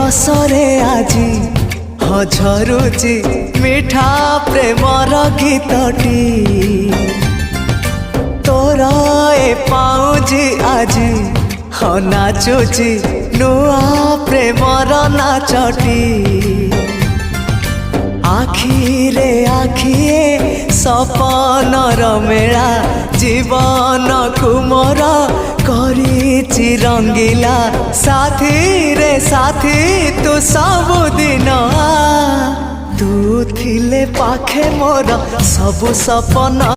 रसरे आजी झरुची मिठा प्रेमर गीतटी तोर ए पाउजी आजी नाचुची नुआ प्रेमर नाचटी आखिरे आखिए सपनर मेला जीवन कुमर करिछि रंगीला साथी रे साथी तू सबुदिन तू थिले पाखे मोर सबु सपन।